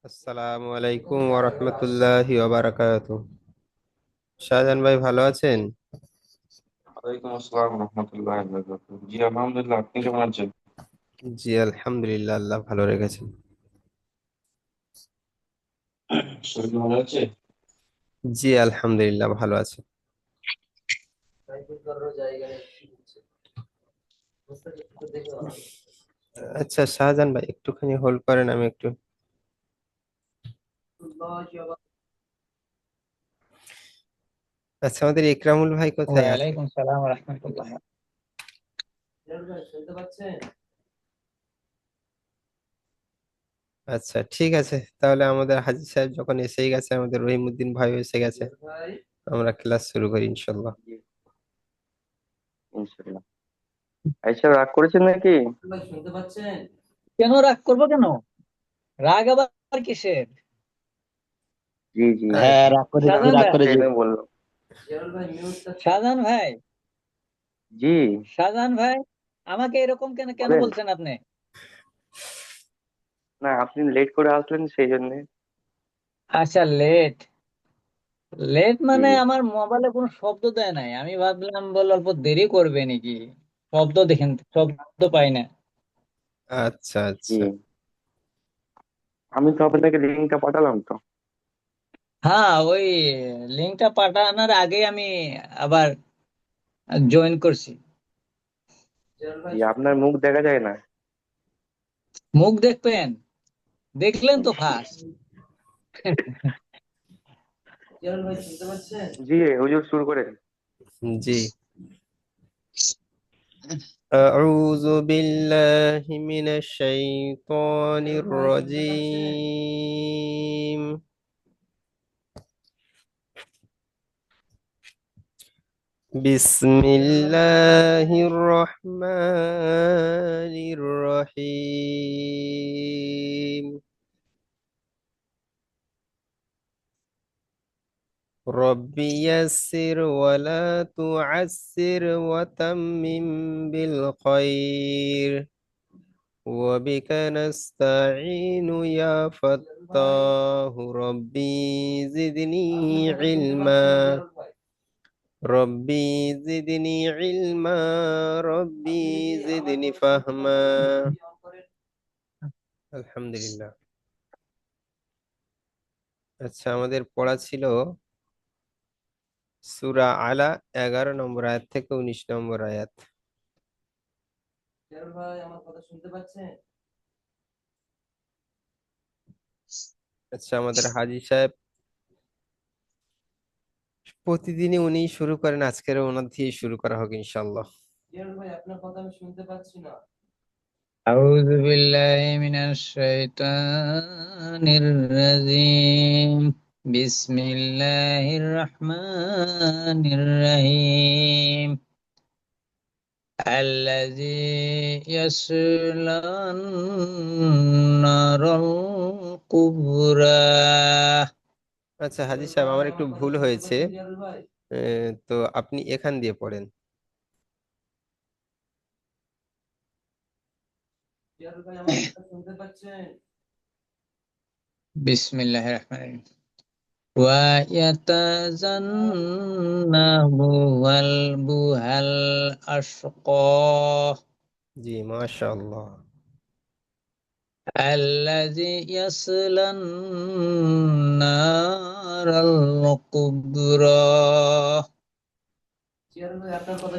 আসসালামু আলাইকুম ওয়া রাহমাতুল্লাহি ওয়া বারাকাতুহু। শাহজাহান ভাই ভালো আছেন? ওয়ালাইকুম আসসালাম রহমতুল্লাহ জি আলহামদুলিল্লাহ, আপনি কেমন আছেন? জি আলহামদুলিল্লাহ, আল্লাহ ভালো রেখেছেন। শরীর ভালো আছে? জি আলহামদুলিল্লাহ ভালো আছে। আচ্ছা শাহজাহান ভাই একটুখানি হোল্ড করেন, আমি একটু। আচ্ছা, আমাদের ইকরামুল ভাই কোথায় আছে? ওয়ালাইকুম সালাম রহমতুল্লাহ। আচ্ছা ঠিক আছে, তাহলে আমাদের হাজী সাহেব যখন এসেই গেছে, আমাদের রহিমউদ্দিন ভাই এসে গেছে, আমরা ক্লাস শুরু করি ইনশাল্লাহ। জি, ইনশাল্লাহ। আইসা রাগ করেছেন নাকি? কেন রাগ করবো কেন? রাগ আবার কিসের? জি জি, আহ, হ্যাঁ, রাগ করেছি, শাহজাহান রাগ ভাই, করেছি। সেটা বললো। শাহজাহান ভাই, জি, শাহজাহান ভাই, আমাকে এরকম কেন কেন বলেন। বলছেন আপনি? না, আপনি লেট করে আসলেন সেই জন্য। আচ্ছা, লেট। লেট জি, মানে আমার মোবাইলে কোনো শব্দ দেয় নাই, আমি ভাবলাম বল অল্প দেরি করবে নাকি। শব্দ দেখেন, শব্দ পাই না। আচ্ছা জি, আচ্ছা। আমি তো আপনাকে লিঙ্কটা পাঠালাম তো। হ্যাঁ, ওই লিঙ্কটা পাঠানোর আগে আমি আবার জয়েন করছি। জি, আপনার মুখ দেখা যায় না। মুখ দেখবেন, দেখলেন তো ফার্স্ট। জি, হুজুর শুরু করেন। জি, أعوذ بالله من الشيطان الرجيم. بسم الله الرحمن الرحيم. رب يسر ولا تعسر وتمم بالخير، وبك نستعين يا فتاه ربي زدني علما. ربي زدني علما. ربي زدني فهما. আলহামদুলিল্লাহ। আচ্ছা, আমাদের পড়া ছিল সূরা আলা 11 নম্বর আয়াত থেকে 19 নম্বর আয়াত। আচ্ছা, আমাদের হাজী সাহেব প্রতিদিনই উনি শুরু করেন, আজকের ওনার দিয়ে শুরু করা হোক ইনশাল্লাহ। أعوذ بالله من الشيطان الرجيم. بسم الله الرحمن الرحيم. الذي يصلى النار الكبرى. আচ্ছা হাজী সাহেব, আমার একটু ভুল হয়েছে। তো আপনি এখান দিয়ে পড়েন। بسم الله الرحمن الرحيم. ويتزنه الأشقى জি মাশাআল্লাহ। الذي يصلى النار الكبرى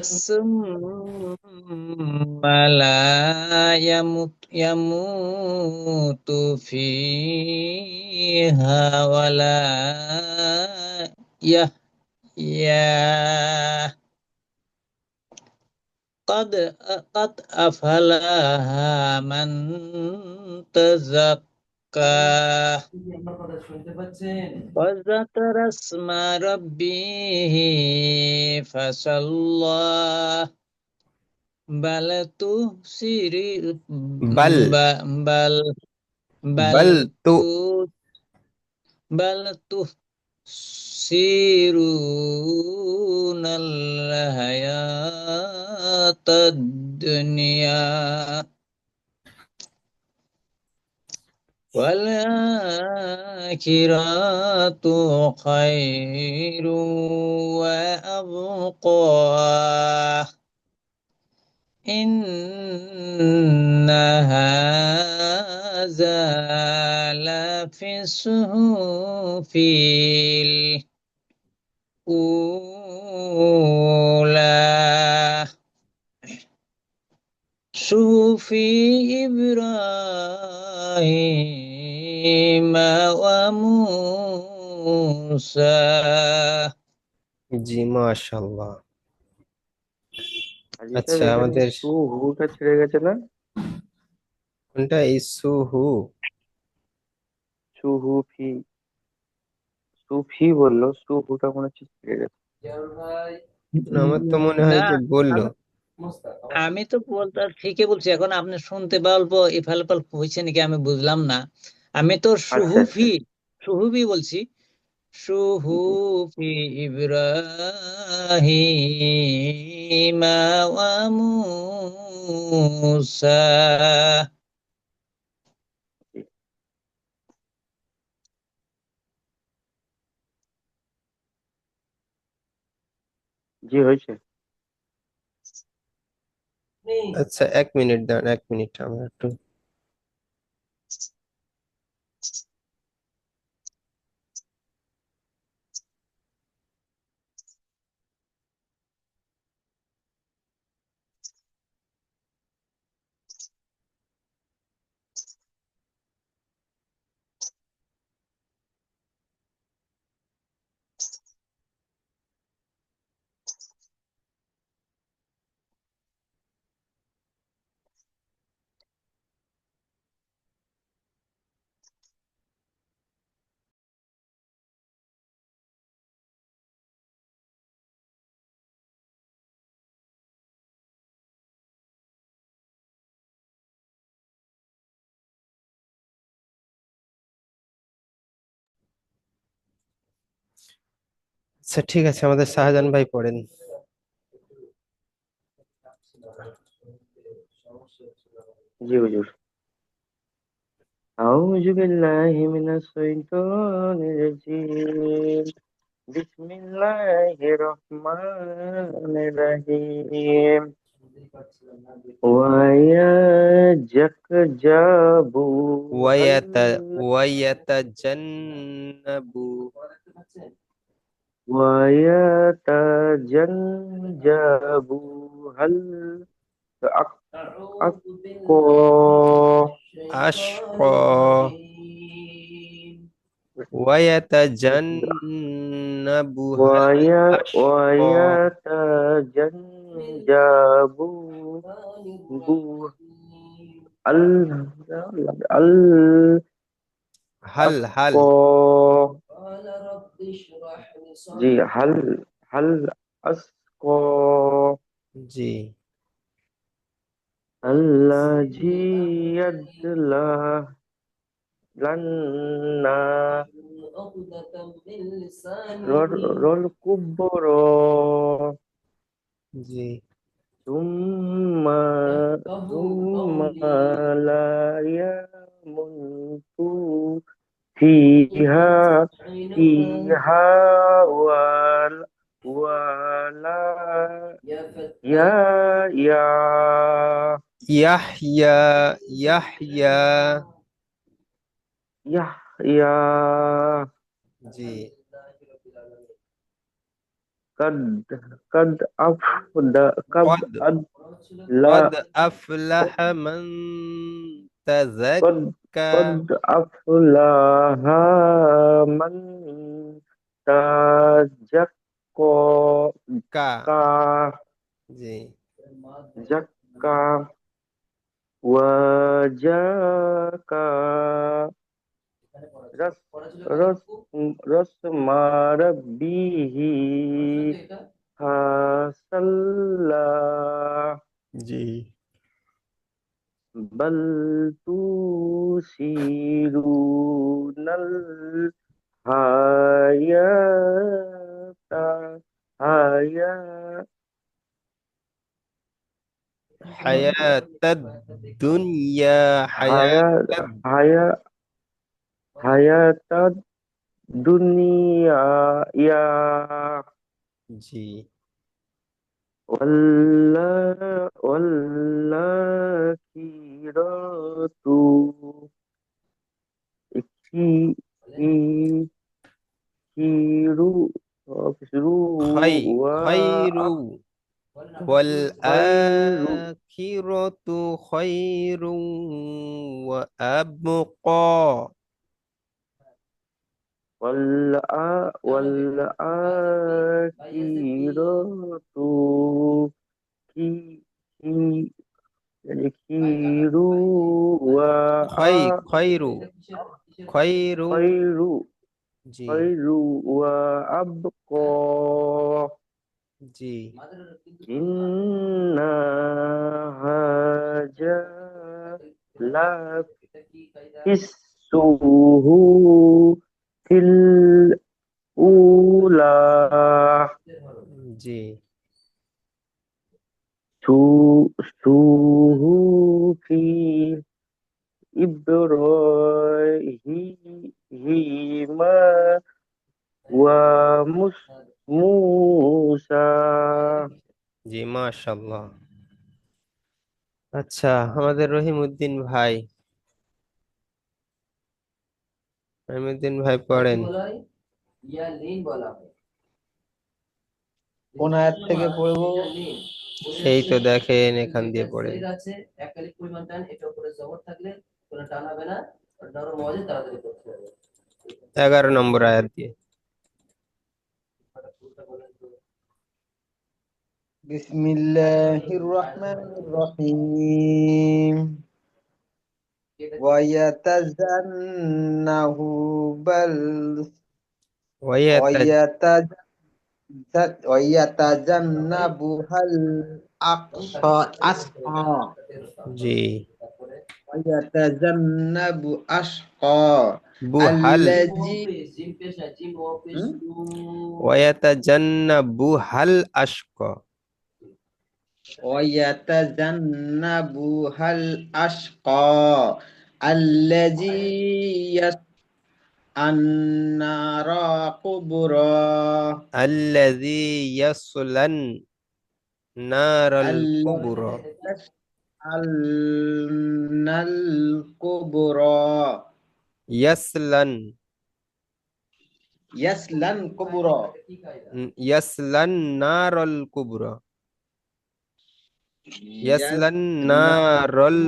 ثم لا يموت فيها ولا يحيا. قد قد أفلح من تزكى وذكر اسم ربه فصلى. بل تبصر বাল بل بل বাল তো تو- بل تؤثرون الحياة الدنيا والآخرة خير وأبقى إن هذا لفي الصحف الأولى صحف إبراهيم وموسى। জি মাশাআল্লাহ। হাজি সাহেব আচ্ছা এখানে আমাদের সু হুটা ছেড়ে গেছে না? কোনটা ইসুহু? সু হু ফি, সুফি বললো, সু হুটা মনে হচ্ছে ছেড়ে গেছে। না, আমার তো মনে হয় না, যে বললো। আমি আমি তো বলতে ঠিকই বলছি, এখন আপনি শুনতে বা অল্প ইফালপাল হয়েছে নাকি আমি বুঝলাম না। আমি তো আচ্ছা আচ্ছা। সুহুফি, সুহুফি বলছি। জি সুহুফি ইব্রাহিম ওয়া মূসা। জি। জি হয়েছে। আচ্ছা 1 মিনিট দাঁড়ান, 1 মিনিট আমার একটু। আচ্ছা ঠিক আছে, আমাদের শাহজাহান ভাই পড়েন। জি হুজুর। আউযু বিল্লাহি মিনাশ শাইতানির রাজিম। বিসমিল্লাহির রহমানির রহিম। ওয়ায়াজাকজাবু হাল ওয়ায়াতা ওয়ায়াতা জান্নাবু ওয়ায়াতাজান্জাবু হাল আক্কো আশকা ওয়ায়াতাজান্নাবু হাল আশকা ওয়ায়াতাজান্জাবু বু আল আল হাল হাল আসকো। জি হাল হাল আসকো জি আল্লাজি ইয়াদলা লান্না রল কুব্বর জি সুম্মা সুম্মা লা ইয়ামুতু ফিহা ফিহা ওয়ালা ইয়া ইয়া ইয়াহইয়া ইয়াহইয়া ইয়াহইয়া জি কাদ কাদ আফদা কাদ قد আদ লা قد أفلح من কাদ تزكى কাদ আফলাহা মান তাজাক্কা কা কা জি জাক্কা ওয়াজাকা রস রস রসমা রব্বিহি ফাসাল্লা জি বাল তুসিরুনাল হায়াতা হায়া حياة الدنيا হায়া حياة হায়া হায়াতাদ দুনিয়া ইয়া জি। ওয়াল্লাখিরাতু কি কি কিরু কিরু খাই ওয়া খাইরু ওয়াল খায়রু আখিরাতু খাইরু ওয়া আবকা। والآخرة কি কি কিরু ওয়া খাই খাইরু খাইরু খায়রু জি খায়রু ওয়া আবকা জি ইন্না হাজা লা ফিল উলা জি সু সুহুফি ইব্রাহিমা ওয়া মুসা। জি মাশাআল্লাহ। আচ্ছা, আমাদের রহিমউদ্দিন ভাই পড়েন। কোন আয়াত থেকে পড়বো? এই তো দেখেন এখান দিয়ে পড়েন, 11 নম্বর আয়াত দিয়ে। বিসমিল্লাহির রহমানির রহিম। ওয়ায়াতাজান্নাহু বাল ওয়াইয়াতা ওয়ায়াতাজান্নাবুহাল আকসা আসকা জি ওয়ায়াতাজান্নাবু আশকা বুহাল আল্লাযী ওয়ায়াতাজান্নাবুহাল আশকা। ওয়ায়াতাজান্নাবুহাল আশকা আল্লাযী আন্নারা কুবরা আল্লাযী ইয়াসলান নারাল আল্লাযী কুবরা। আন্নাল কুবরা ইয়াসলান ইয়াসলান কুবরা ইয়াসলান নারাল কুবরা। ইয়াসলান ইয়াসনা নারাল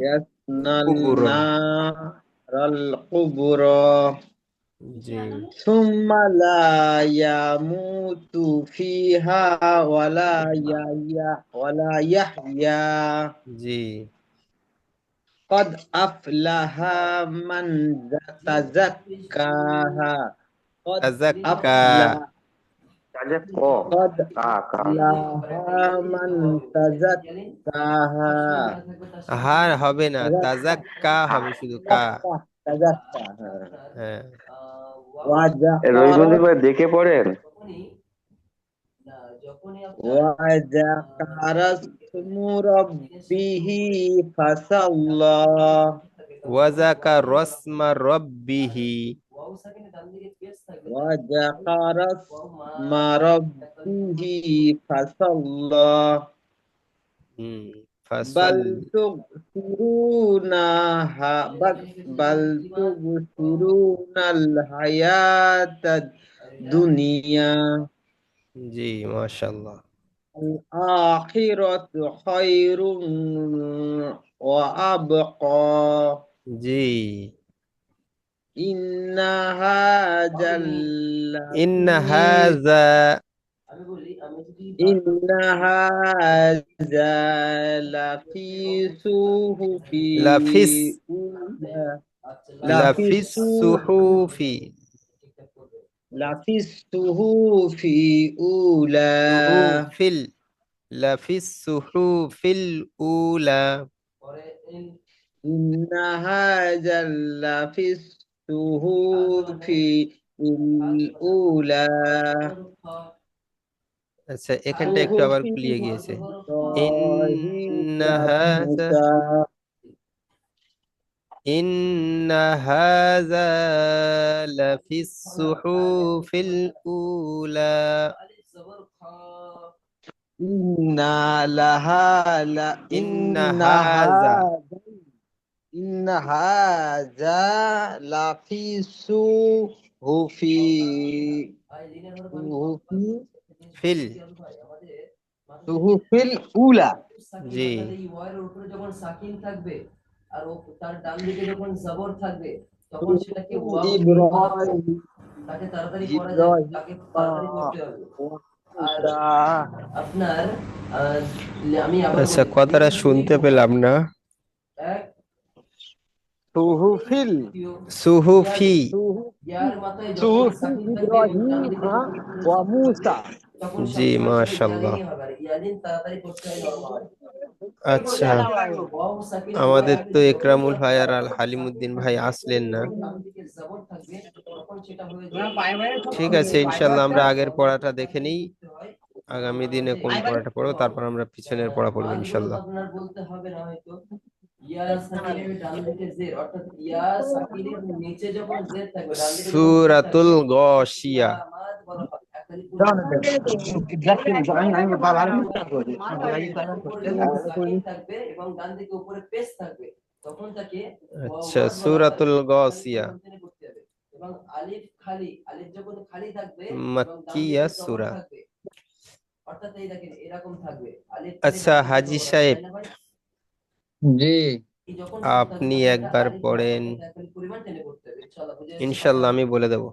ইয়াসনাল কুবরা। নারাল কুবরা জি সুম্মা লা ইয়ামুতু ফিহা ওয়ালা ইয়াহইয়া জি قد أفلح من تزكاها قد তাযাক্কা أفلح কাজে ক قد কা কা أفلح من تزكاها হার হবে না, تزكى তাযাক্কা হবে শুধু কা। تزكى হ্যাঁ রহিমউদ্দিন وذكر ভাই দেখে পড়েন। وذكر اسم ربه فصلى ওয়াযাকারা রাসমা রাব্বিহি وذكر اسم ربه فصلى ফাসাল بل تؤثرونها بل تؤثرون الحياة الدنيا জি মাশাআল্লাহ। الآخرة خير وأبقى জি إن هذا ইন্না لفي হাযা إن هذا لفي صحف লাফিস أولى لفي লাফিস সুহুফি لفي الصحف أولى সুহুফিল লাফিস সুহুফিল উলা। إن هذا لفي الصحف الأولى আচ্ছা, এখানটা একটু আবার صحف গুলিয়ে গিয়েছে। إبراهيم ইন্না হাযা وموسى إن هذا لفي الصحف الأولى إن لها لا إن إن هذا هذا إن هذا لفي صحف ফিল صحف الأولى জি إبراهيم إبراهيم وموسى আচ্ছা কথাটা শুনতে পেলাম না صحف সুহুফি صحف إبراهيم وموسى জি মাশাআল্লাহ আচ্ছা আমাদের তো একরামুল ভাই আর আল হালিমুদ্দিন ভাই আসলেন না ঠিক আছে ইনশাল্লাহ আমরা আগের পড়াটা দেখে নিই আগামী দিনে কোন পড়াটা পড়বো তারপর আমরা পিছনের পড়া পড়বো ইনশাল্লাহ সূরাতুল গাশিয়া আচ্ছা সূরাতুল গাশিয়া মাক্কিয়া সূরা আচ্ছা হাজী সাহেব জি আপনি একবার পড়েন ইনশাল্লাহ আমি বলে দেব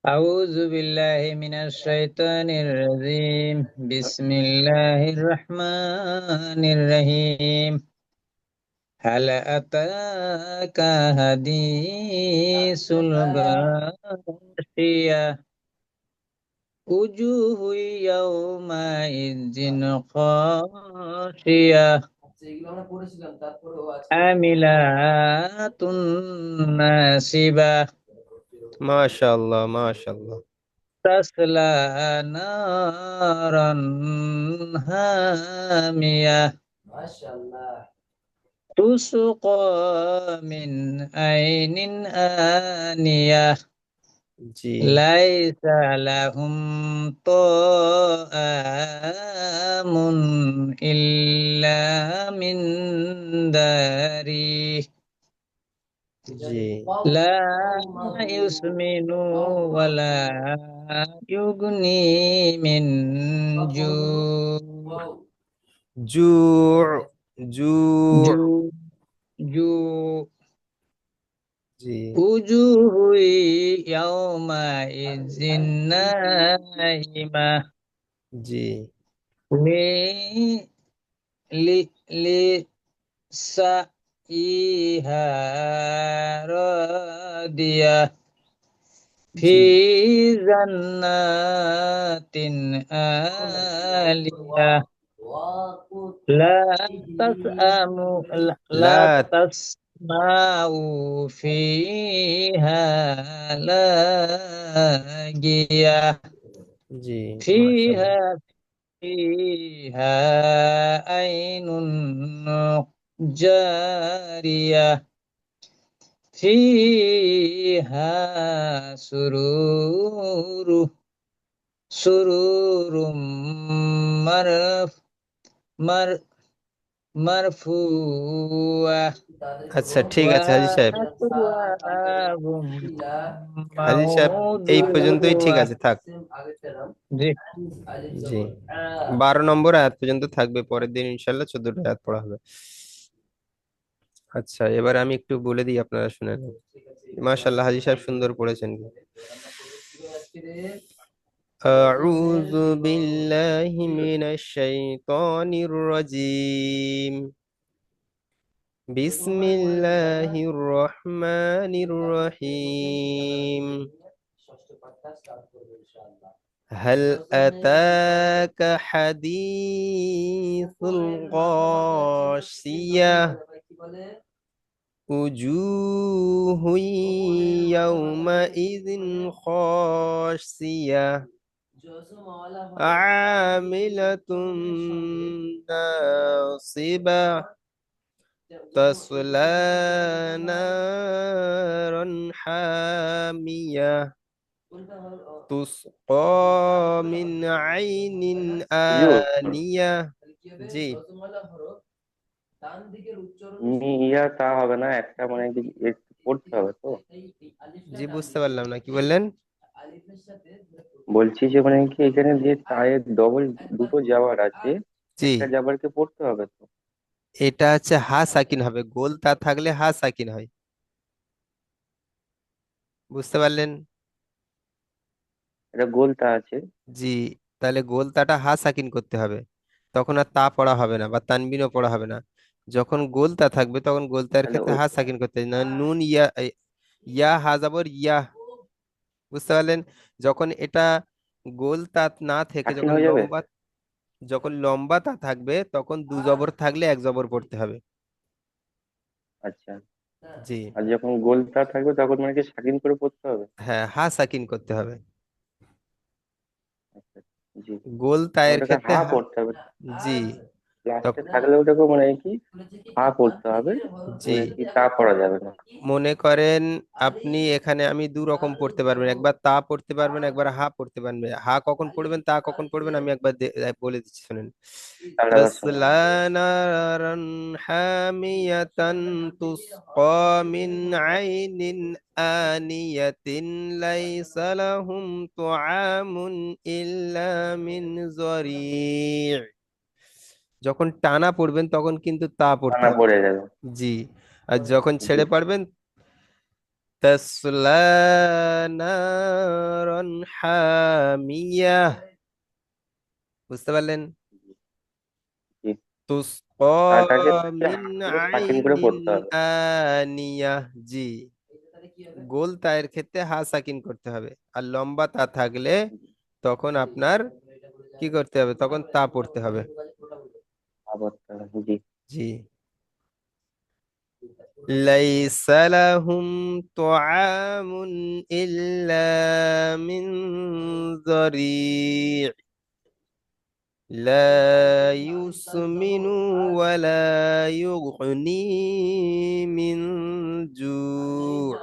আউযু বিল্লাহি মিনাশ শাইতানির রাজীম বিসমিল্লাহির রহমানির রহিম হাল আতাকা হাদিসুল গাশিয়া উজুহু ইয়াওমা ইযিন খাশিয়া আমিলাতুন নাসিবা মাশাআল্লাহ মাশাআল্লাহ তাসলা নারান হামিয়া তুসকা মিন আইনিন আনিয়া জি লাইসা লাহুম তাআমুন ইল্লা মিন দারি জি লা ইউসমিনু ওয়ালা ইউগনি মিন জু জু জু জু জু জি উজুহু ইয়াওমা ইযিন নাইমা জি লি লি লি সাইহা রাদিয়া ফি জি জান্নাতিন আলিয়া লা তাসআমু লা লা তাসমাউ ফিহা লাগিয়া জি ফিহা মাশাআল্লাহ فيها عين جارية فيها سرور مر مرفوعة আচ্ছা ঠিক আছে হাজী সাহেব وأكواب হাজী সাহেব এই পর্যন্তই ঠিক موضوعة আছে থাক জি জি 12 নম্বর আয়াত পর্যন্ত থাকবে পরের দিন ইনশাল্লাহ 14টা আয়াত পড়া হবে আচ্ছা এবার আমি একটু বলে দিই আপনারা শুনে নেন মাশাআল্লাহ হাজী সাহেব সুন্দর পড়েছেন أعوذ بالله من الشيطان الرجيم بسم الله الرحمن الرحيم هل أتاك حديث الغاشية وجوه يومئذ خاشية عاملة ناصبة تصلى نارا حامية تسقى من عين হুজুর, آنية জি ইয়া তা হবে না, একটা মানে কি একটু পড়তে হবে তো। জি বুঝতে পারলাম না কি বললেন। বলছি যে মানে কি এখানে যে তায়ের ডবল দুটো জাবার আছে, জি একটা জাবারকে পড়তে হবে তো। এটা হচ্ছে হা সাকিন হবে, গোল তা থাকলে হা সাকিন হয়, বুঝতে পারলেন। এটা গোল তা আছে, জি তাহলে গোল তাটা হা সাকিন করতে হবে, তখন আর তা পড়া হবে না বা তানবিনও পড়া হবে না। যখন গোল তা থাকবে তখন গোল তার তাহলে ক্ষেত্রে হা সাকিন করতে হবে না, নুন ইয়া ইয়া হা যাবর ইয়া, বুঝতে পারলেন। যখন এটা গোল তা না থেকে সাকিন হয়ে যাবে। যখন লম্বা তা থাকবে তখন দু জবর থাকলে এক জবর পড়তে হবে। আচ্ছা, জি আর যখন গোল তা থাকবে তখন মানে কি সাকিন করে পড়তে হবে। হ্যাঁ হা সাকিন করতে হবে। আচ্ছা, জি, গোল মানে তায়ের ওটাকে ক্ষেত্রে হা হা, পড়তে হবে, জি লাস্টে তখন থাকলে ওটাকে মানে কি হা পড়তে হবে, জি মানে কি তা পড়া যাবে না। মনে করেন আপনি এখানে আমি দু রকম পড়তে পারবেন, একবার তা পড়তে পারবেন একবার হা পড়তে পারবেন, হা কখন পড়বেন তা কখন পড়বেন আমি একবার বলে দিচ্ছি শুনেন। তাহলে আবার শোনো। تسلى نارا حامية تسقى من عين آنية ليس لهم طعام إلا من ضريع। যখন টানা পড়বেন তখন কিন্তু তা পড়তে টানা হবে। পড়ে যাবে। জি আর যখন জি, ছেড়ে পারবেন تسلى نارا حامية، বুঝতে পারলেন। জি, তুসকা তাটাকে মিন হা করে সাকিন করে আইনিন পড়তে হবে। আনিয়া জি গোল তায়ের ক্ষেত্রে হা সাকিন করতে হবে, আর লম্বা তা থাকলে তখন আপনার কি করতে হবে, তখন তা পড়তে হবে। হা পড়তে হবে, জি। জি লাইসা লাহুম তুআমুন ইল্লা মিন যারি' لا يسمن ولا يغني من جوع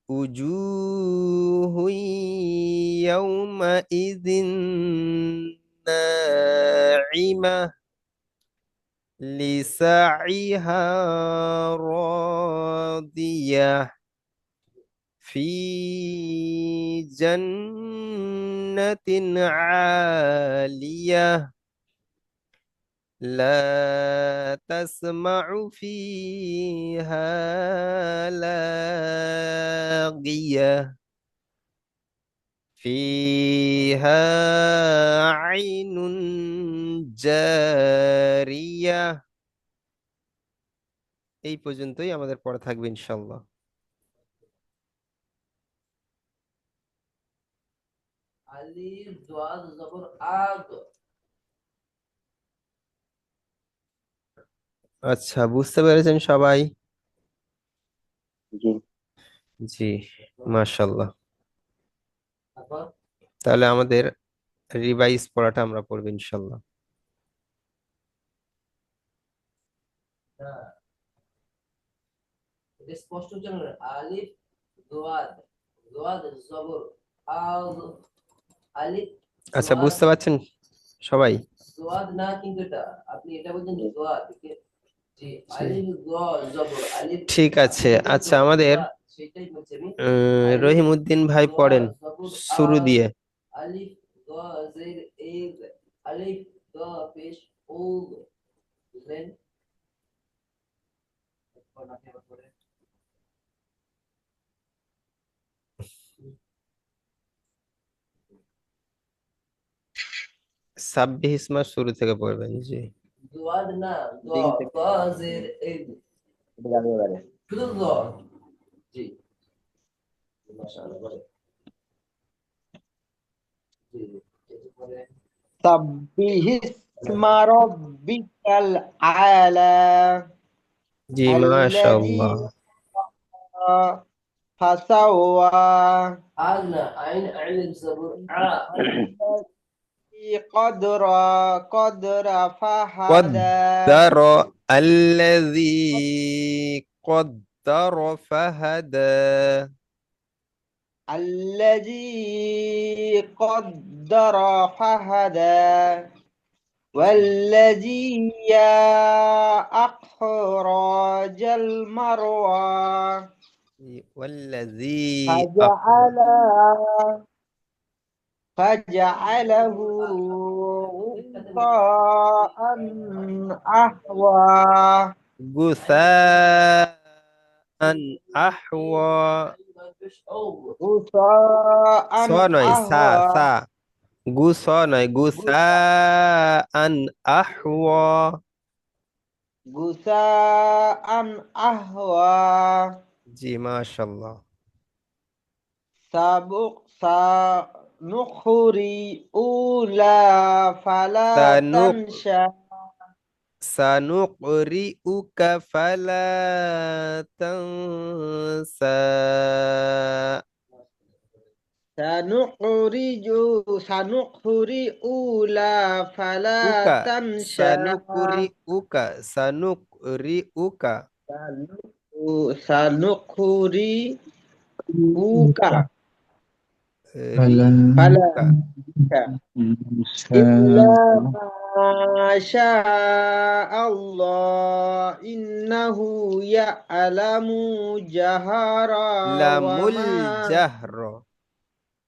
وجوه يومئذ ناعمة لسعيها راضية في جنة عالية لا تسمع فيها لاغية فيها عين জারিয়া। এই পর্যন্তই আমাদের পড়া থাকবে ইনশাল্লাহ। আচ্ছা বুঝতে পেরেছেন সবাই? জি, জি মাশাল্লাহ। তাহলে আমাদের রিভাইজ পড়াটা আমরা পড়বো ইনশাল্লাহ। আচ্ছা বুঝতে পারছেন সবাই? ঠিক আছে আচ্ছা আমাদের রহিমউদ্দিন ভাই পড়েন শুরু দিয়ে। সাব্বিহ ইসমা শুরু থেকে পড়বেন জি। দিন থেকে এটা যাবে এবারে। سبح اسم ربك الأعلى জি الذي মাশাআল্লাহ। فسوى الذي قدر فهدى قدر الذي قدر فهدى. الذي قدر فهدى والذي أخرج المرعى والذي أخرج. فجعل فجعله غثاء أحوى غثاء أحوى. غثاء স নয়, সা أهوى সা। স নয়, গুসাআন আহওয়া। غثاء أهوى জি, মাশাআল্লাহ। سنقرئ فلا সানুক تنسى সানুকরিউকা ফালা তানসা। سنقرئ فلا উকা تنسى সানুকুরিউকা সানুকরিউকা। سنقرئك فلا রিউকা। إلا ما شاء الله إنه يعلم جهر লামুল وما জাহর।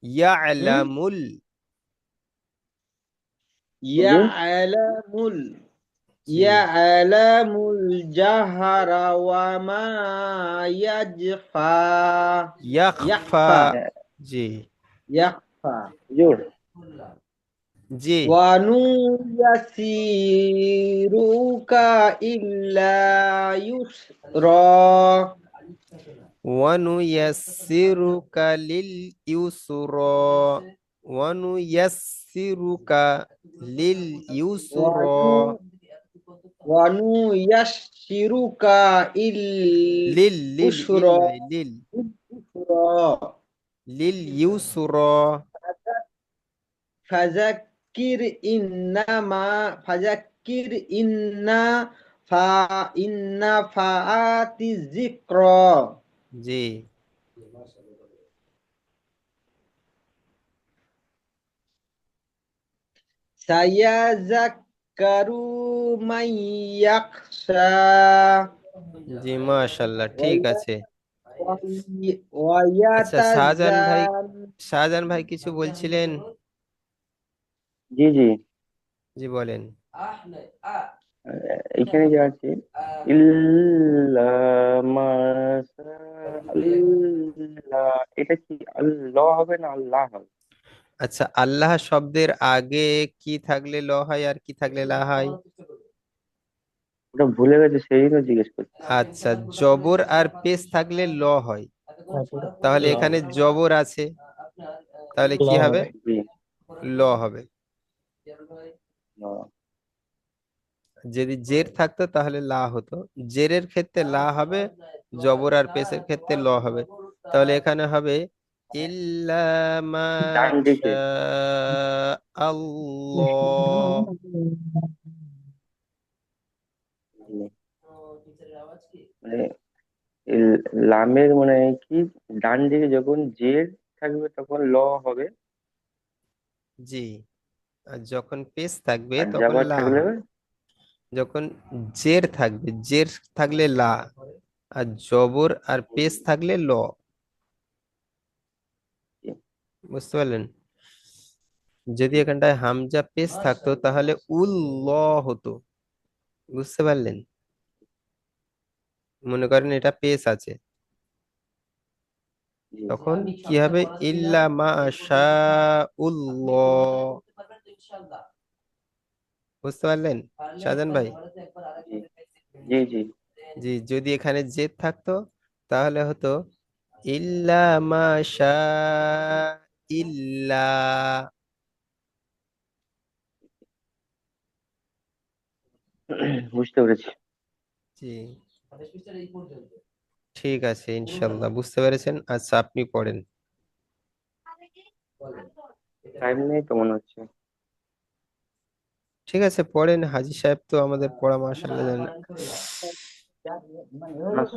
ইয়ালামুল। يعلم জি, يعلم الجهر وما يخفى ইয়াখফা। يخفى জি يخفى জোর। জি ونيسرك إلا يسرا ওয়ানুয়াসসিরুকা লিল ইউসরা। ওয়ানুয়াসসিরুকা লিল ইউসরা। ونو- ونيسرك লিল লিল লিল اليسرى নয়, লিল ইউসরা। فذكر إن نفعت الذكرى জি سيذكر من يخشى জি, মাশাআল্লাহ, ঠিক আছে। আচ্ছা, ويتذكر শাহজাহান ভাই কিছু বলছিলেন? জি জি। জি বলেন। এখানে যে আছে ইল্লা মাশা আল্লাহ, এটা কি আল্লাহ হবে না আল্লাহ হবে? আচ্ছা, আল্লাহ শব্দের আগে কি থাকলে ল হয় আর কি থাকলে লা হয়? ওটা ভুলে গেছে, সেই জন্য জিজ্ঞেস করছি। আচ্ছা, জবর আর পেশ থাকলে ল হয়। তাহলে এখানে জবর আছে, তাহলে কি হবে? জি। ল হবে। আহ, যদি জের থাকতো তাহলে লা হতো। জেরের ক্ষেত্রে লা হবে, জবর আর পেশের ক্ষেত্রে ল হবে। তাহলে এখানে হবে ইল্লা মা ডান দিকে। শা আল্লাহ। মানে লামের মানে কি, ডান দিকে যখন জের থাকবে তখন ল হবে, জি, আর যখন পেশ থাকবে আর তখন জাবার লা থাকলে হবে। যখন জের থাকবে, জের থাকলে লা, আর জবর আর পেশ থাকলে ল। বুঝতে পারলেন? যদি এখানটায় হামজা পেশ থাকতো তাহলে উল ল হতো। বুঝতে পারলেন? মনে করেন এটা পেশ আছে, জি। তখন কি হবে? ইল্লা মা শাউল্লাহ। বুঝতে পারলেন শাহজাহান ভাই? জি জি জি। জি, যদি এখানে জেদ থাকতো তাহলে হতো ইল্লা মা শা ইল্লা। বুঝতে পেরেছি। জি, ঠিক আছে, ইনশাল্লাহ বুঝতে পেরেছেন। আচ্ছা, আপনি পড়েন। টাইম নেই তো মনে হচ্ছে। ঠিক আছে, পড়েন। হাজি সাহেব তো আমাদের পড়া মাশাআল্লাহ জানেন। নাস